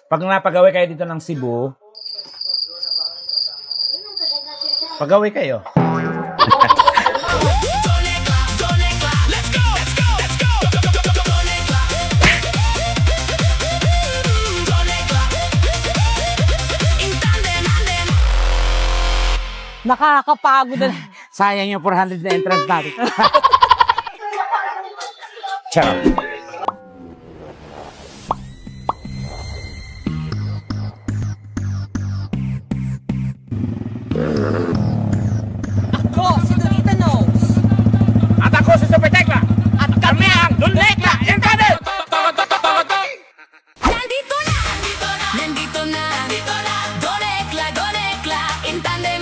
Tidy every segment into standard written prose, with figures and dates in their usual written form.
Pag napagawi kayo dito ng Cebu, pagawi kayo. Nakakapagod na. Sayang yung 400 na entrance natin. Charot. Ako, si Donita Knows. At ako si Super Tekla. At Kami ang Dulekla Incarnate! Nandito na, nandito na, Donekla, in tandem,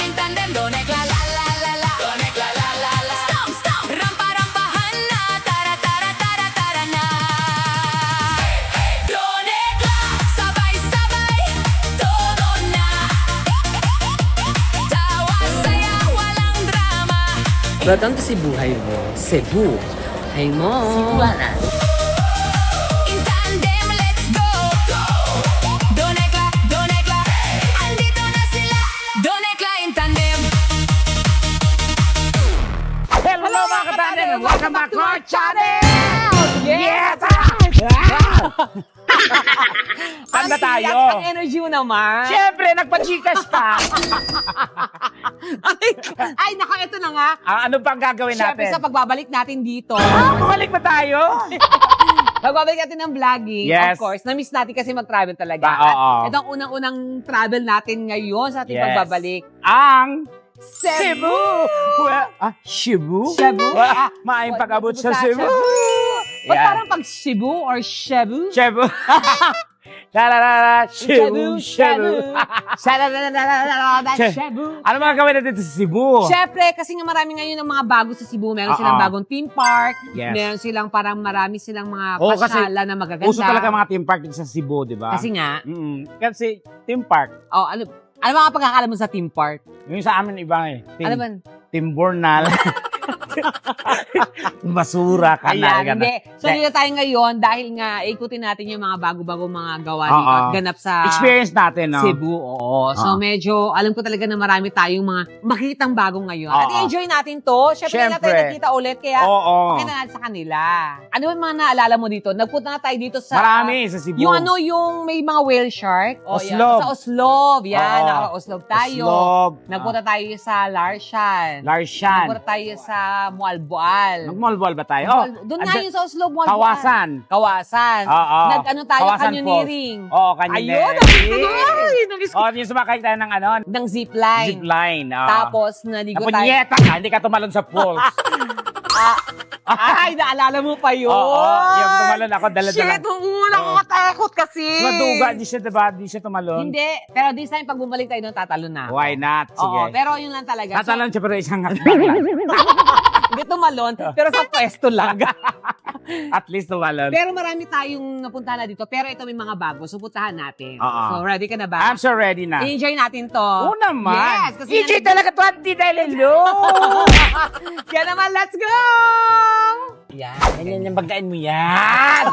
Donekla, la la la la, Donekla, la la la, stop, rampahan na, tara na, Donekla, sabay, todo na, tawa, saya, walang drama, Welcome to Cebuhay mo. Cebu. Ay mo. Cebuana. in tandem, let's go, Donekla, andito na sila, Donekla, in tandem. Hello mga katandem! Welcome back to our channel! Yes! Tanda tayo! Ang energy mo naman. Siyempre, nagpa-Gcash pa! Ay, naka, ito na nga. Ano pang gagawin Siyempre, natin? sa pagbabalik natin dito. Bumalik ba tayo? Pagbabalik natin ng vlogging, Yes. of course, na-miss natin kasi mag-travel talaga. Oo. At ito ang unang-unang travel natin ngayon sa ating Yes. pagbabalik. Ang Cebu! Cebu? Cebu? Maayong pag-abot sa Cebu! Ba't Yan. parang pag Cebu or Cebu? Cebu! Cebu! Cebu. Ano mga gawin natin sa Cebu? Siyempre, kasi nga marami ngayon ng mga bago sa Cebu. Meron silang bagong theme park. Yes. Meron silang parang marami silang mga Oo, kasi pasyalan na magaganda. Uso talaga mga theme park dito sa Cebu, di ba? Kasi nga, Kasi theme park, ano mga pagkakala mo sa theme park? yung sa amin iba eh. Ano ba? Team Bornal. Basura ka na. Ayan, hindi. So, dito tayo ngayon dahil nga ikutin natin yung mga bago-bago mga gawa dito Oo. at ganap sa Experience natin, no? Cebu. Oo. So, medyo, alam ko talaga na marami tayong mga makikitang bago ngayon. At Oo. enjoy natin to. Siyempre, hindi na tayo Siyempre. nagkita ulit, kaya Oo. okay na natin sa kanila. Ano ba yung mga naalala mo dito? Nagpunta na tayo dito sa... Marami sa Cebu. Yung may mga whale shark. O, yan. Oslob. Sa Oslob. Yan, Oo. naka-Oslob tayo. Oslob. Nagpunta tayo sa Larshan. Larshan. Nagpunta tayo sa Mualboal. Nag-mall ba tayo? Doon nga yun sa Oslob, Mualboal. Kawasan. Kawasan. Oo. Nag-ano tayo, Kawasan canyoneering. Falls. Oo, canyoneering. Ayun, namiss ko. Yung sumakay tayo ng ano? Ng zipline. Zipline. Tapos, naligo tayo. Napunyeta ka, hindi ka tumalon sa falls. Ay, naalala mo pa yun. Oo, yung tumalon ako, dala-dala. Shit, nakakatakot kasi. Maduga, di siya, diba? Di siya tumalon. Hindi. Pero this time, pag bumalik tayo doon, tatalo na. Why not? Sige. Oo, pero yun lang talaga. Tatalon siya pero isang hakbang lang. Hindi tumalon, pero sa pwesto lang. At least tumalon. Pero marami tayong napuntahan na dito. Pero ito may mga bago. So, puntahan natin. Oo. So, ready ka na ba? I'm so ready na. I-enjoy natin to. Oo naman. Yes. Kasi EJ talaga to, hindi dahil hello. Kaya naman, let's go! Yan. Ganyan yung pagkain mo yan.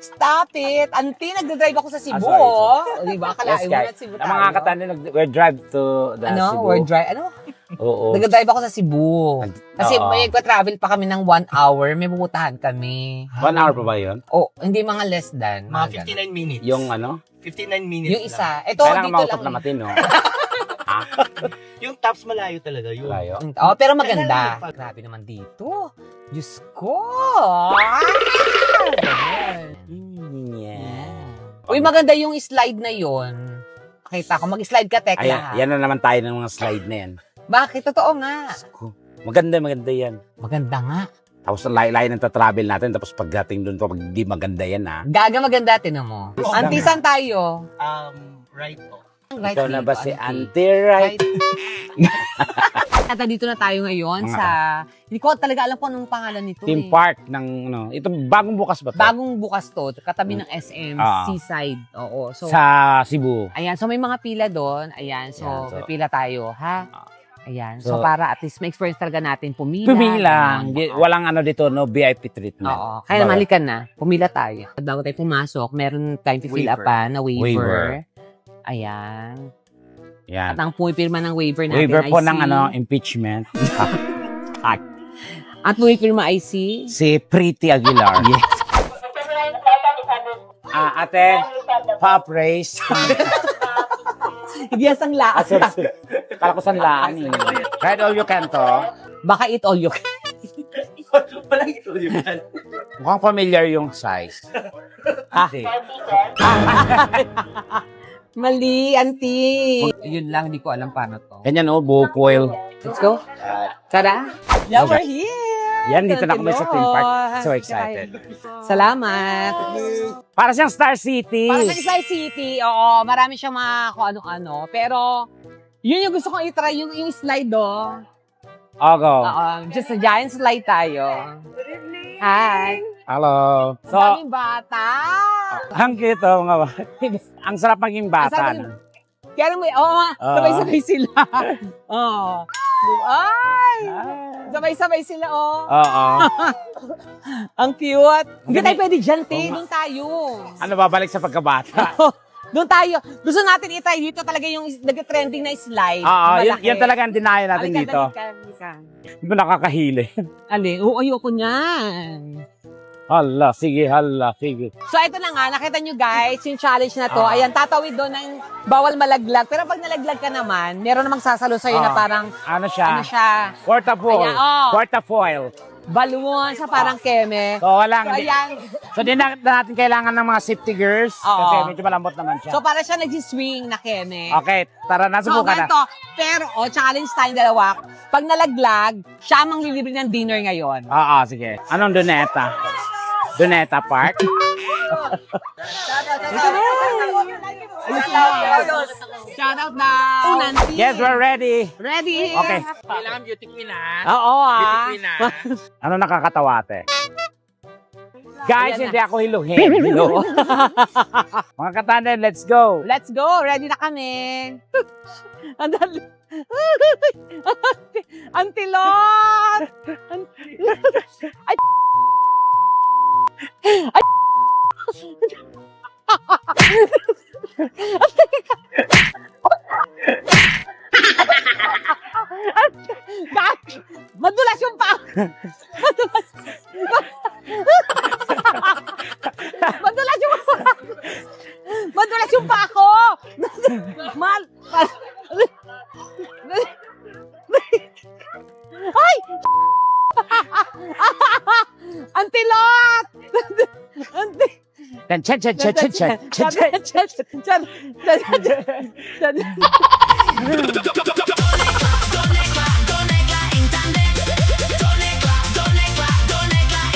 Stop it! Auntie, nagdadrive ako sa Cebu. sorry. O, diba? Akalain mo na Cebu Ang mga tayo. katanda, we drive to the Ano? Cebu. Word drive? Ano? Oo. Nagdadrive ako sa Cebu. Kasi Oo. may travel pa kami ng 1 hour. May pupuntahan kami. 1 hour pa ba yun? Oh, hindi mga less than. Mga ganun. 59 minutes. Yung ano? 59 minutes Yung isa. Ito, Kailangan dito mautot lang. na matino. Yung tops malayo talaga yun. Layo. Oh, pero maganda. Kailangan Grabe naman dito. Diyos ko. Uy, maganda yung slide na yon. Kita ko, mag-slide ka, Tekla. Ayan, yan na naman tayo ng mga slide na yan. Bakit? Totoo nga. Maganda yan. Maganda nga. Tapos layo ng travel natin, tapos pagdating doon pa, pag di maganda yan ha. Gaga maganda, tinan mo. Oo. Auntie, saan tayo? Right po. Right Ikaw na dito, ba si auntie. Auntie Right? At dito na tayo ngayon Mga sa... Hindi ko talaga alam kung anong pangalan nito. Theme eh. park ng ano, ito bagong bukas ba to? Bagong bukas to, katabi ng SM, Ah. Seaside. Oo. So, Sa Cebu. ayan. So, may mga pila doon. Ayan. So, Ayan, so- may pila tayo, ha? Ayan. So, So, para at least ma-experience talaga natin pumila. Pumila. Ganun. Walang ano dito, no VIP treatment. Oo. Kaya Baga. malikan na. Pumila tayo. At bago tayo pumasok, meron tayong fill up Waiver. pa na Waiver. waiver. Ayan. Yan. At ang pumipirma ng waiver natin Waiver po ay ng si... ano, impeachment. At pumipirma ay si... Si Pretty Aguilar. Yes. Ate, pa-praise. Hindi ang lakas. Kala ko sanlaan eh. Kahit all you can to. Baka eat all you can. Walang ito yun. Mukhang familiar yung size. Hindi. Mali, auntie. Yun lang, hindi ko alam paano to. Ganyan o, buo foil. Let's go. Tara. Yeah, we're here. Yan, dito na kami sa theme park. So excited. Salamat. Para siyang Star City. Para sa Sky City, oo, marami siyang mga kung ano-ano. Pero, yun yung gusto kong itry, yung slide, oh. Oh, go. Oo, just a giant slide tayo. Hi. Hello. So, daming bata. Ang cute oh, mga bata. Ang sarap maging bata. Ang sarap no? Kaya naman, oo, sabay-sabay sila. Oo. Ay! Sabay-sabay sila, oh. Oo. Ang cute. Hindi Ang tayo pwede dyan, te. Oo nga. Doon tayo. Ano, babalik sa pagkabata? Doon tayo. Gusto natin itry dito talaga yung nag-trending na slide. Oo, Yung yan, malaki. yan talaga ang dinayo natin Halika, dito. halika. Hindi ko nakakahili. Alin? Oo, ayoko niyan. Hala, sige, hala, sige. So, ito na nga. Nakita nyo guys, yung challenge na to. Ah. Ayan, tatawid doon ng bawal malaglag. Pero pag nalaglag ka naman, meron namang sasalo sa'yo na Ah. parang, Ano siya? ano siya, Portafoil. Ayan, oh. Portafoil. balloon sa parang keme. So, walang. So, ayan. So, di na natin kailangan ng mga safety gears. Oo. Kasi medyo malambot naman siya. So, para siya nag-swing na keme. Okay, tara na, So, subukan na. ganito. Pero, challenge tayong dalawa. Pag nalaglag, siya ang manglilibre ng dinner ngayon. Oo, sige. Anong Doneta? Doneta Park? Shout out daw, Nancy. Yes, we're ready. Ready? Okay. Kailangan beauty queen ha. Oo, Beauty ah. queen ha. Ano nakakatawa, ate? Guys, Ayan hindi ako hiluhin. Hello. Mga katanda, let's go. Let's go. Ready na kami. Ang dali. Antilot! Ay! Ay! Madulas yung pa! Madulas! Madulas yung pa! Madulas yung pa ako! Mal! Ay! Antilot! Chan, chan, chan, chan, chan, chan, chan, chan. Donekla in tandem. Donekla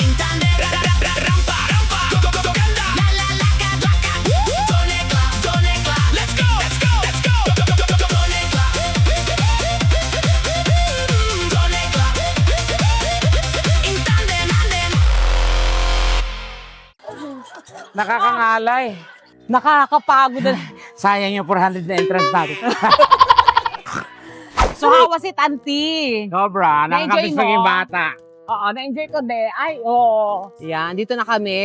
in tandem. Rampa, rampa, ganda. La la laka, laka. Donekla, let's go, let's go, let's go. Donekla, Donekla in tandem, tandem. Nakakangalay. Nakakapagod na. Sayang yung 400 na entrance natin. So, how was it, auntie? Sobra, nakakabis Na-enjoy mo? maging bata. Oo, na-enjoy ko de. Ay, oo. Yan, dito na kami.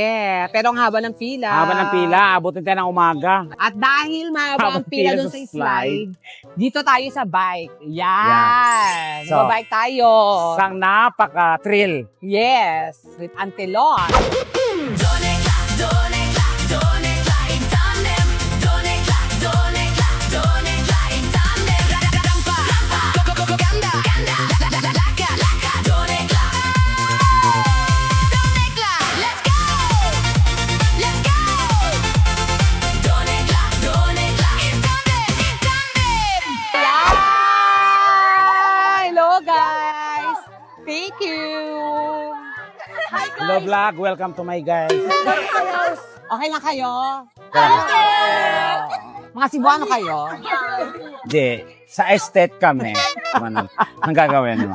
Pero ang haba ng pila. Haba ng pila, abutin tayo ng umaga. At dahil mahaba ang Habang pila pila doon sa sa slide, dito tayo sa bike. Yan. Yan. So, Bike tayo. Isang napaka-thrill. Yes. With Antelon. Donekla, donekla, donekla in tandem. Donekla, donekla, donekla in tandem. Rampa, rampa, ganda, ganda. La la laka, laka. Donekla, donekla, let's go, let's go. Donekla, donekla in tandem, in tandem. Hello, guys. Thank you. Hi, guys. Hello vlog, welcome to my guys. Okay lang kayo? Mga Cebuano kayo? Di, sa estate kami. Ano, ang gagawin mo?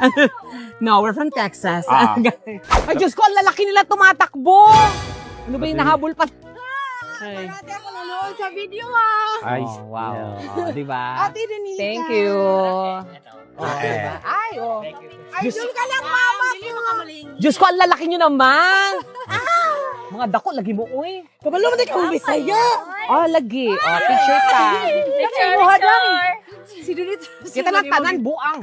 No, we're from Texas. Ah. Ay, Diyos ko, ang lalaki nila tumatakbo. Ano ba yung nahabol pa? Ay. Ate, ako nanood sa video ah. Ay, Oh, wow. Oh, di ba? Ate Renita. Thank you. Oh, Okay. diba? Ay, oh. Idol ka lang, mama ko. Diyos ko, ang lalaki nyo naman. Mga dako, lagi mo, uy. Kabalo mo na kang Bisaya. Oh, lagi. Oh, picture time. Picture, picture. Si Donita. Kita ng tanan, buang.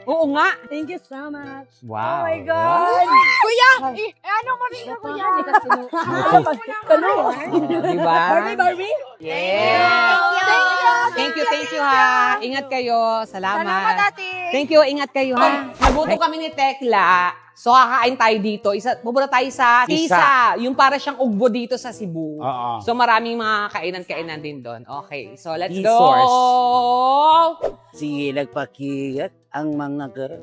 Oo nga. Thank you so much. Wow. Oh my God. Kuya, ano mo rin ako yan? Kalo. Diba? Barbie? Yeah. Thank you. Thank you ha. Ingat kayo. Salamat, Salamat. ate. Thank you. Ingat kayo ha. Naguto kami ni Tekla. So, kakain tayo dito. Pupunta tayo sa Tisa. Yung para siyang ugbo dito sa Cebu. Oo. So, maraming mga kainan-kainan din doon. Okay. So, let's go. E-source. Sige, nagpakigat ang mga girl.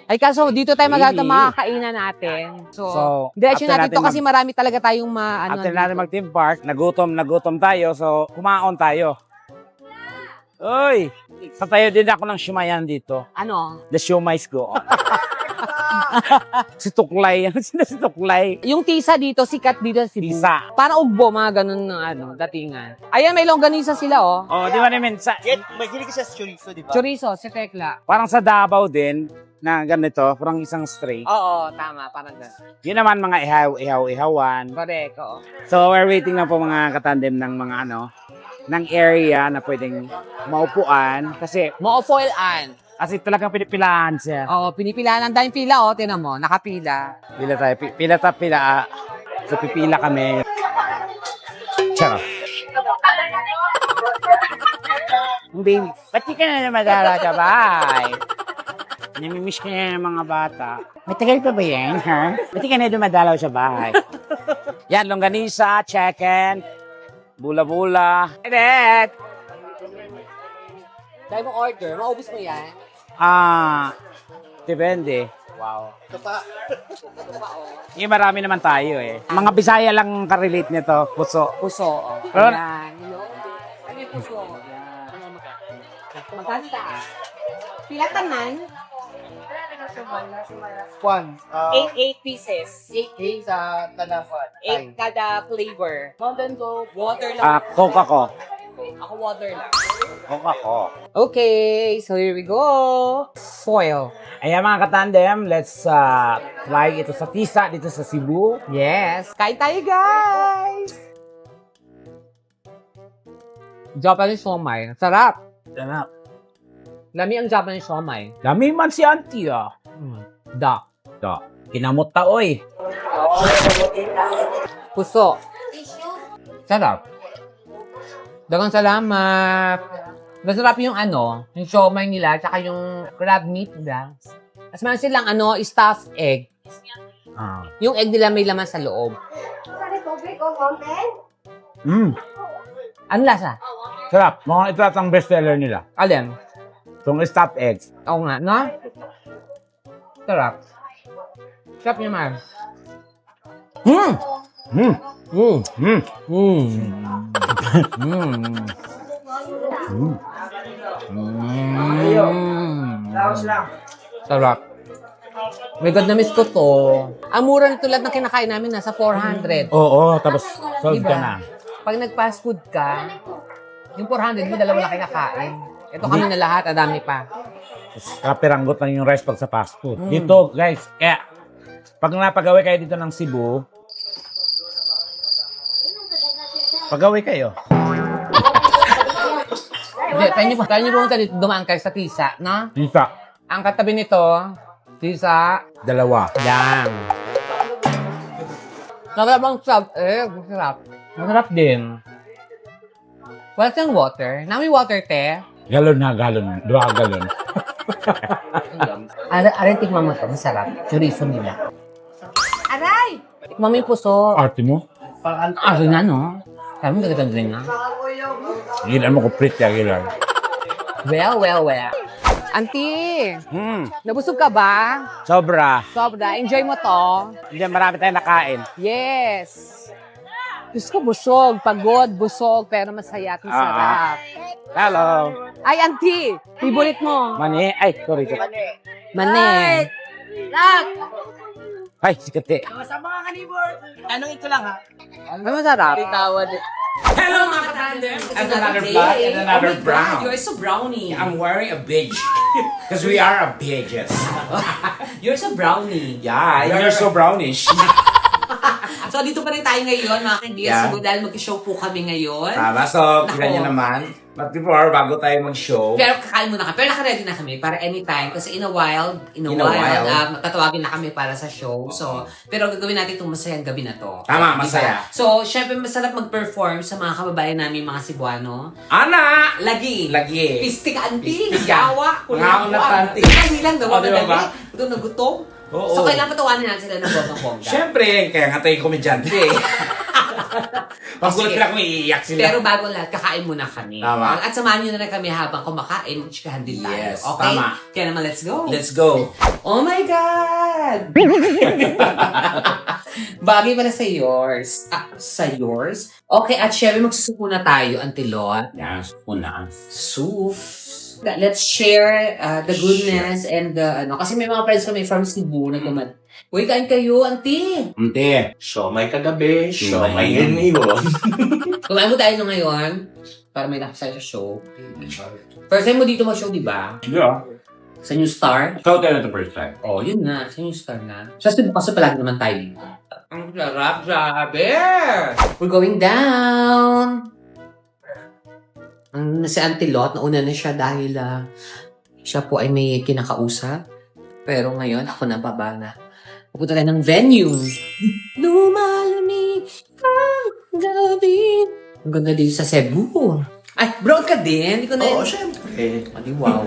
Ay, kaso dito tayo Really? makakainan natin. So, So, diretso after natin to natin kasi marami talaga tayong After natin mag-team park, nagutom tayo, so kumaon tayo. Uy! Patayo din ako ng shumayan dito. Ano? The shumais go on. Si Tuklay. Sino si Tuklay? Yung tisa dito, sikat dito sa Cebu. Tisa. Para ugbo, mga ganun na datingan. Ayan, may longganisa sila, oh. Oh, di ba namin? Mahilig ka sa chorizo, di ba? Chorizo, si Tekla. Parang sa Davao din, na ganito, parang isang straight. Oo, tama, parang ganun. Yun naman mga ihaw-ihawan. Correct, oo. So, we're waiting na po mga katandem ng mga ng area na pwedeng maupuan. Kasi talagang pinipilaan siya. Oo, pinipilaan. Ang daming pila, oh. Tinan mo, nakapila. Pila tayo. Pila. So, pipila kami. Charot. Baby, ba't di ka na madala sa bahay? Namimiss ka na ng mga bata. Matagal pa ba yan, ha? Ba't di ka na dumadalaw sa bahay? Yan, longganisa, chicken, bula-bula. Edit! Dahil mo order, maubos mo yan. Depende. Wow. Marami naman tayo eh. Mga Bisaya lang karelate nito, puso. Puso, oh. Pero- Ayan. Ano yung puso? Maganda. Pila tanan? Kwan. 8 pieces. 8 sa Tanafat. 8 kada flavor. Mountain Gold. Water lang. Coca ko. Ako water lang. Coca ko. Okay, so here we go. Foil. Ayan mga katandem, let's fly ito sa Tisa, dito sa Cebu. Yes. Kain tayo, guys! Japanese siomai. Sarap. Sarap. Lami ang Japanese siomai. Dami man si auntie ah. Da. Kinamot ta oy. Puso. Sarap. Dagang salamat. Masarap yung yung siomai nila, tsaka yung crab meat nila. As man silang stuffed egg. Yung egg nila may laman sa loob. Ano lasa? Sarap. Mukhang ito at ang bestseller nila. Alin? Itong stuffed eggs. Oo nga, no? Sarap. Sarap niya, man. Mm. Mm. Mm. Mm. Mm. Sarap. My God, na-miss ko to. Ang mura na tulad ng kinakain namin, nasa 400. Oo, tapos solve Diba? ka na. Pag nag-fast food ka, yung 400, may dalawa na kinakain. Ito kami na lahat, adami pa. Kapiranggot lang yung rice pag sa fast food. Dito, guys, kaya pag napagawi kayo dito ng Cebu, pagawi kayo. Hindi, tayo niyo pumunta dito, dumaan kayo sa Tisa, no? Tisa, Ang katabi nito, Tisa, dalawa. yan. Masarap ang sub, masarap. Masarap din. Wala siyang water. Nami water, te. Galon na galon. 2 galon. Aray, tikman mo to. Masarap. Chorizo nila. Aray! Tikman mo yung puso. Arte mo? Aso na, no? Sabi mo, gagawin rin na. Gilan mo ko prit ya, gilan. Well. Auntie, nabusog ka ba? Sobra. Sobra. Enjoy mo to. Hindi, marami tayong nakain. Yes. Diyos ko, busog. Pagod, busog, pero masaya at masarap. Hello. Ay, auntie, favorite mo. Mani. Ay, sorry. Mane. Lak! Ay, sikate. Sa mga kanibor, tanongin ko lang ha. Ay, masarap. Hello mga katandem! Another black and another brown. You're so brownie. I'm wearing a beige. Because we are a beaches. You're so brownie. Yeah, you're so brownish. So, dito pa rin tayo ngayon, mga kaibigan. Yeah. So, dahil mag-show po kami ngayon. Tama, so, Nako. kita niyo naman. But before, bago tayo mag-show, Pero kakain muna kami. Pero naka-ready na kami para anytime. Kasi in a while, tatawagin na kami para sa show. So, pero gagawin natin itong masayang gabi na to. Tama, Diba? masaya. So, syempre, masarap mag-perform sa mga kababayan namin, mga Cebuano. Ana! Lagi. Lagi. Pistik anti. Pistik ka. Yawa. Ngaon na tanti. Hindi lang daw. O, di ba ba? Gutom na gutom. Oo. So, kailangan patawanin natin sila ng bongga-bongga. Siyempre, kaya nga tayo komedyante. Pagkulat sila kung iiyak sila. Pero bago lahat, kakain muna kami. Tama. At samahan nyo na rin kami habang kumakain, magchikahan din tayo. Yes, Okay? tama. Kaya naman, let's go. Let's go. Oh my God! Bagay pala sa yours. Sa yours? Okay, at syempre magsusuko na tayo, Antilot. Yes, una. Soup. Let's share the goodness and the kasi may mga friends kami from Cebu na naman. Uy, kain kayo, auntie! Hindi. Siomay kagabi, Siomay siomay ngayon. Kumain mo tayo ngayon para may nakasaya sa show. First time mo dito mag-show, di ba? Yeah. Sa New Star? So, tayo na the first time. Oh, yun na. Sa New Star na. Sa Cebu kasi palagi naman tayo dito. Ang sarap, grabe! We're going down! Si Auntie Lot, nauna na siya dahil siya po ay may kinakausap. Pero ngayon, ako na baba na. Pupunta tayo ng venue. Lumalamig ang gabi. Ang ganda dito sa Cebu. Ay, brown ka din? Hindi ko na Oo, syempre. Adi, wow.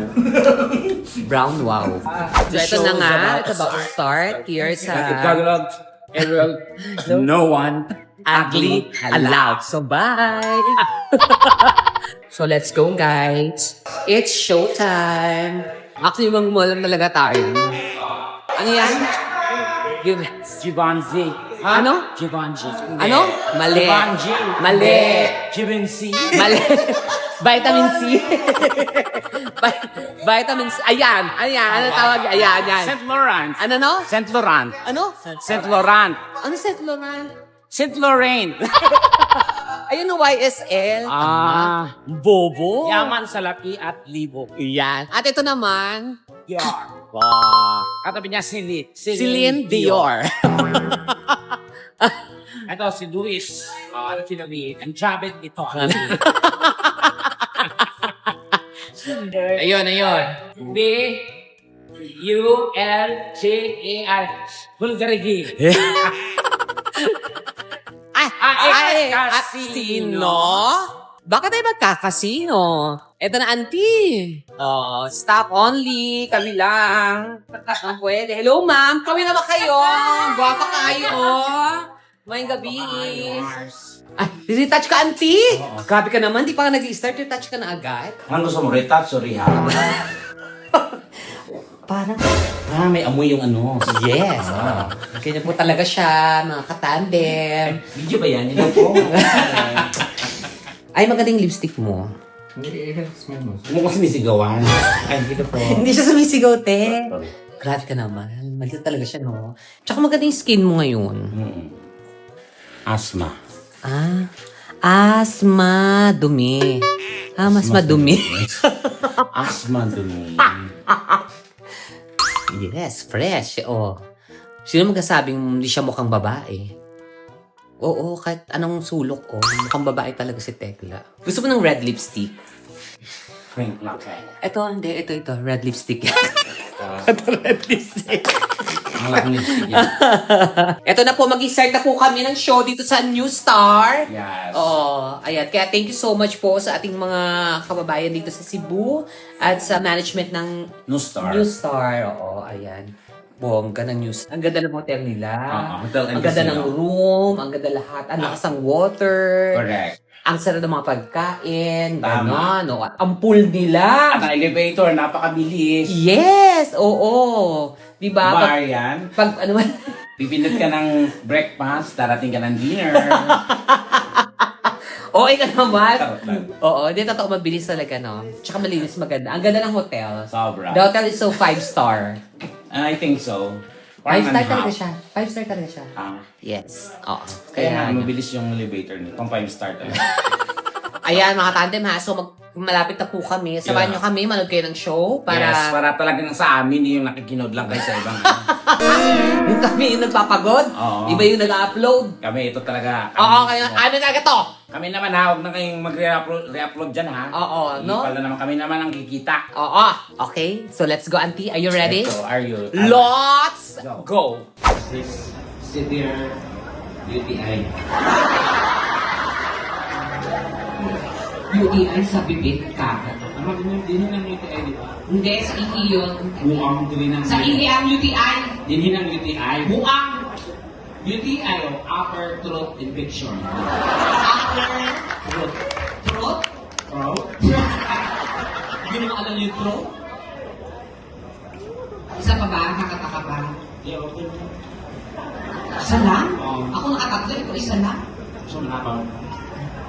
Brown, wow. So, ito na nga. It's about to start here sa Tagalog, Ariel, no one Ugly Allowed. So, bye! So, let's go, guys. It's showtime. Actually, malam talaga tayo. Ano yan? Give me. Givenchy. Ano? Givenchy. Ano? Mali. Givenchy. Mali. Givenchy. Mali. Vitamin C. Vitamin C. Ayan. Ayan. Ano tawag? Ayan. Ayan. Saint Laurent. Ano no? Saint Laurent. Ano? Saint Laurent. Ano Saint Laurent? Saint Laurent. Ayun ang YSL. Bobo. Yaman sa laki at libo. Yan. At ito naman, Dior. Wow. Katabi niya Celine Dior. Ito si Luis. Ano sinabi? Ang jabet ito. Ayun. B-U-L-G-E-R. Bulgarigi. Ay, Casino. Bakit tayo magkakasino? Ito na, auntie. Oh, stop only. Kami lang. Ang pwede. Hello, ma'am. Kami na ba kayo? Guwapa kayo. May gabi. Ay, retouch ka, auntie? Grabe ka naman. Di pa ka nag-start. Retouch ka na agad. Ano gusto mo? Retouch o rehab? Parang, May amoy yung ano. yes. Ganyan po talaga siya, mga katandem. Video ba yan? Yun po. Ay, magandang lipstick mo. Mo kasi sinisigawan. Ay, dito po. Hindi siya sumisigaw, te. Grabe ka naman. Maliit talaga siya, no? Tsaka maganda yung skin mo ngayon. Asthma. Asma. Dumi. Mas madumi. Asthma dumi. Yes, fresh. Oh. Sino magkasabing hindi siya mukhang babae? Oo, kahit anong sulok, mukhang babae talaga si Tekla. Gusto mo ng red lipstick? Frank Lacay. Ito, hindi. Ito. Red lipstick. Ito, red lipstick. Ang laking lipstick yan. Ito na po, mag-start na po kami ng show dito sa New Star. Yes. Oh, ayan. Kaya thank you so much po sa ating mga kababayan dito sa Cebu at sa management ng No star. New Star. Oo, ayan. Bongga ng New Star. Ang ganda ng hotel nila. Hotel and Ang ganda casino. ng room. Ang ganda lahat. Ang lakas ng water. Correct. Ang sarap ng mga pagkain. Tama. Ganon. Ang pool nila. At ang elevator, napakabilis. Yes! Oo. Diba? Bar yan. Pag ano man. Pipindot ka ng breakfast, darating ka ng dinner. Oo, ikaw naman. Charot lang. Oo, hindi totoo mabilis talaga, no? Tsaka malinis, maganda. Ang ganda ng hotel. Sobra. The hotel is so 5-star. And I think so. 5 star and a talaga half. siya. 5 star talaga siya. Yes. Oo. Kaya nga, mabilis yung elevator niyo. Pang 5 star talaga. Ayan, mga tandem ha. So, malapit na po kami. Samahan nyo kami, manood kayo ng show. Yes, Para para talagang sa amin yung nakikinod lang kayo sa ibang. yung kami yung nagpapagod. Oo. Iba yung nag-upload. Kami, ito talaga. Oo, kaya ano talaga to? Kami naman ha, huwag na kayong mag-re-upload dyan ha. Oo, no? Pala naman, kami naman ang kikita. Oo. Okay, so let's go, Auntie. Are you ready? So, are you? Let's Go. go. This severe UTI. UTI sa bibig ka. Ano din ng UTI, di ba? Hindi, sa ihi yun. Buang din ng Sa ihi ang UTI. Din ng UTI. Buang. UTI o upper throat infection. Upper. Throat. Oh. Hindi mo alam yung throat? Isa pa ba? Nakataka ba? Yeah, okay. Isa lang? Oo. Ako nakatatlo, ikaw isa lang. So, nakapa.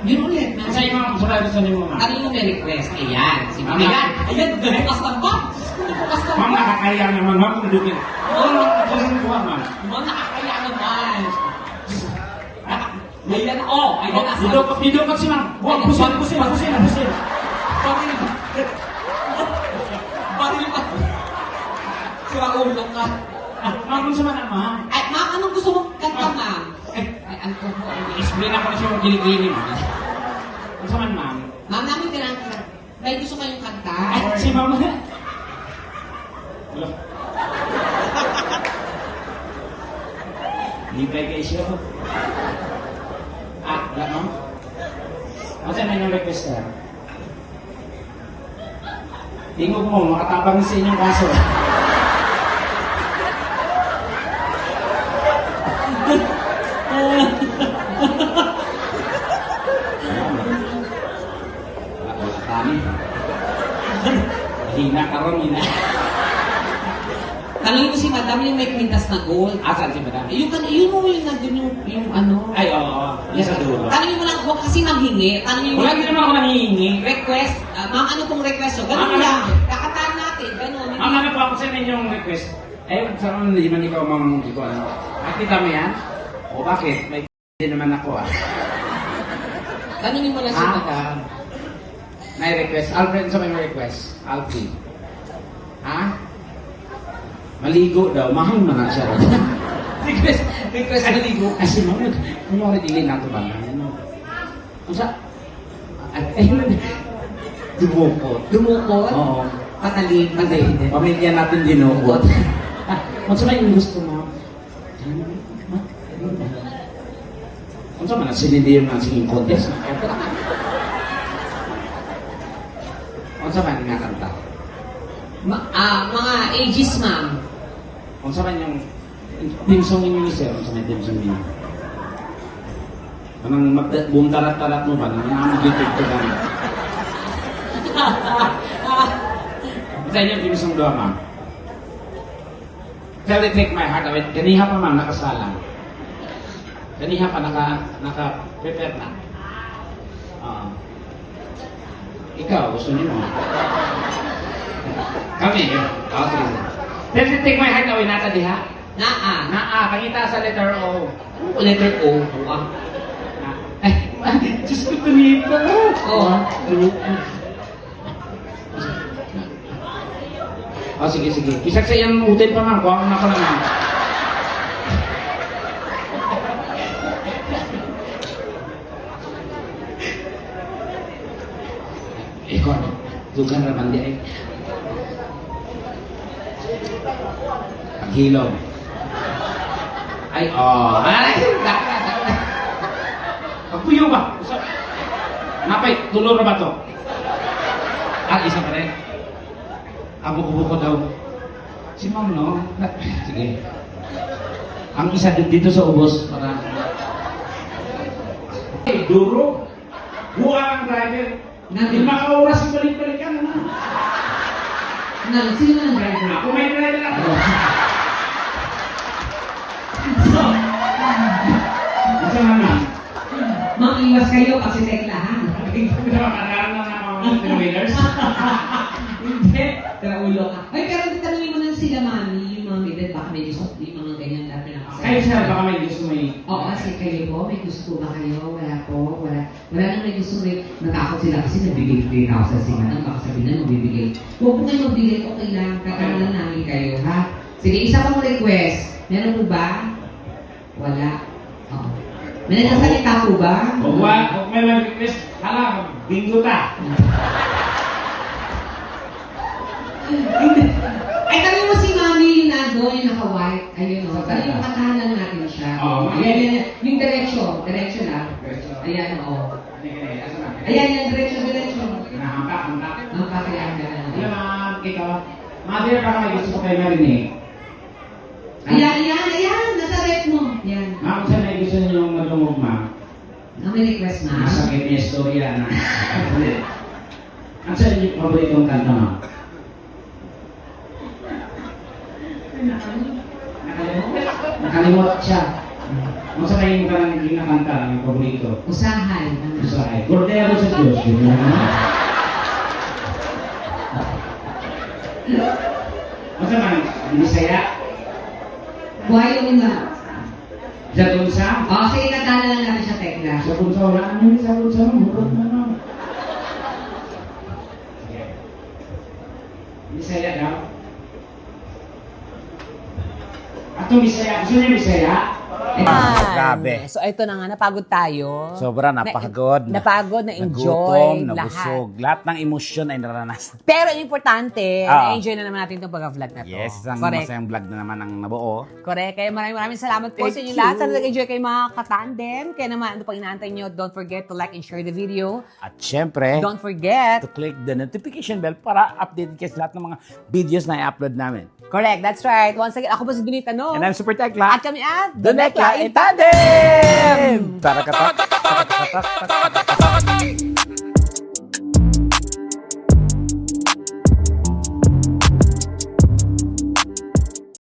Yun ulit. Sa iyo mga surado sa inyo mga. Ano yung may request? Ayan. Si Ma'am, Ayan. Ayan. Bukas ng box. Bukas ng Ma'am, box. nakakaya naman, ma'am, kung dukin. Oo, kasi ko, ma'am. Ma'am, nakakaya naman. Ayan na. Oh, ayan na. Dito ka si ma'am. Buwan, pusin. Baril pa. Sira ulo ka. Ma'am, kung sama na, ma'am. Ay, ma'am, anong gusto mong kanta, ma'am? Ay, ano po? Explain ako na siya yung giligili, ma'am. Kung sama, ma'am. Ma'am, namin kailangan kanta. May gusto kayong kanta? Ay, si ma'am. Hello. Libre kayo siya. Wala, ma'am. Masa na yung request na? Tingog mo, makatabang sa inyong kaso. Hina ka ron, hina. Tanungin ko si Madam yung may kwintas na gold. Asan si madam? Yung mo yung nandun yung ano. Ay, oo. Yung sa dulo. Tanungin mo lang, huwag kasi manghingi. Tanungin mo Wala lang din naman ako nangihingi. request. Ma'am, ano pong request nyo? Ganun Ma'am, lang. ano? Kakataan natin. Ganun. Ang ano po ako sa inyong request? Eh, saan hindi man ikaw hindi ko ano. At kita mo yan? O bakit? May din naman ako ah. Tanungin mo lang si Ha? Madam. May request. Alfred, sa may request? Alfie. Ha? Maligo daw. Mahal mo na siya. Request maligo. Ay, si Mama, ano ako dili na ito ba? Ano? Kung sa... Ay, dumukot. Dumukot. Oo. Patalim. Hindi. Pamilya natin dinukot. Kung sa may gusto mo? Kung sa man, sinindi yung mga singing contest. Kung sa man, nga kanta. Mga ages, ma'am. Kung sa man yung team song ninyo sir, kung sa may team song ninyo. Anong buong tarat-tarat mo ba? Nang YouTube ko lang. Sa inyo, team song doon, ma'am. Tell it take my heart away. Ganiha pa, ma'am, nakasalang. Ganiha pa, naka-prepare na. Ikaw, gusto niyo mo? Kami, sige. Tell it take my heart away, nata diha. Naa. Pangita sa letter O. Letter O. Buang. Ay, Diyos ko, tunita. Oo. Sige. Isag sa iyang utin pa man. Kuha na ko lang. Ikaw, dugan naman di ay. Paghilom. Ay, Ay! Pagpuyo ba? Napay, tulo na ba to? Isa pa rin. Buko daw. Si Ma'am, no? Sige. Ang isa dito sa ubos para... Duro. Buka ang driver. Hindi makaoras yung balik-balikan. Sino na driver? Ako may driver ako. Isa naman. Ma'am, iwas kayo kasi teklahan. Nakakaroon na ng mga three-wheelers. Hindi. Pero ulo ka. Ay, pero tanungin mo na sila, mami, yung mga edad, baka may gusto, yung mga Ay, sir, baka may gusto may... Oo, kasi kayo po, may gusto ba kayo? Wala po, wala. Wala nang may gusto may natakot sila kasi nabigay 3,000 ano, baka sabihin na magbibigay. Huwag po kayo magbigay, okay lang, kakaroon namin kayo, ha? Sige, isa pang request. Meron po ba? Wala. Oo. May nagsasalita po ba? Huwag may request. Hala, bingo ta. Ay, kami mo si Mami yung nando, yung naka-white. Ayun o. Kami yung katahanan natin siya. Oo. Ayan. Yung diretso. Diretso lang. Ayan o. Ayan, yan. Diretso. Hampak. Ang kakayaan ka na. Ayan, ikaw. Mother, baka may gusto ko kayo marinig. Ayan. Nasa rep mo. Yan. Ma'am, saan may gusto niyo madungog, ma'am? Ang may request, ma'am. Masakit niya istorya na. Ang saan niyo paboritong kanta, ma'am? Nakalimot siya. Masabayin mo ka ng hindi nakanta, yung paborito. Usahay. Usahay. Cordero sa Diyos. Yun na. Masa man, Bisaya? Buhay yung iba. Sa Tunsa? O, sige, katana lang natin siya, Tekla. Sa Tunsa, wala ano yun sa Tunsa. Murot na naman. Bisaya daw? Atong Bisaya. Gusto niya Bisaya? Grabe. So, ito na nga, napagod tayo. Sobra napagod. Napagod, na-enjoy, Nagutom, nabusog. Lahat ng emosyon ay naranasan. Pero yung importante, Ah. na-enjoy na naman natin itong pag-vlog na to. Yes, isang Correct. masayang vlog na naman ang nabuo. Correct. Kaya maraming salamat po Thank sa inyo you. lahat. Sana nag-enjoy kayo mga katandem. Kaya naman, ano pang inaantay nyo, don't forget to like and share the video. At syempre, Don't forget. to click the notification bell para updated kayo sa lahat ng mga videos na i-upload namin. Correct, that's right. Once again, ako po si Donita, no? And I'm Super Tekla. At kami at Donekla in Tandem! Tarak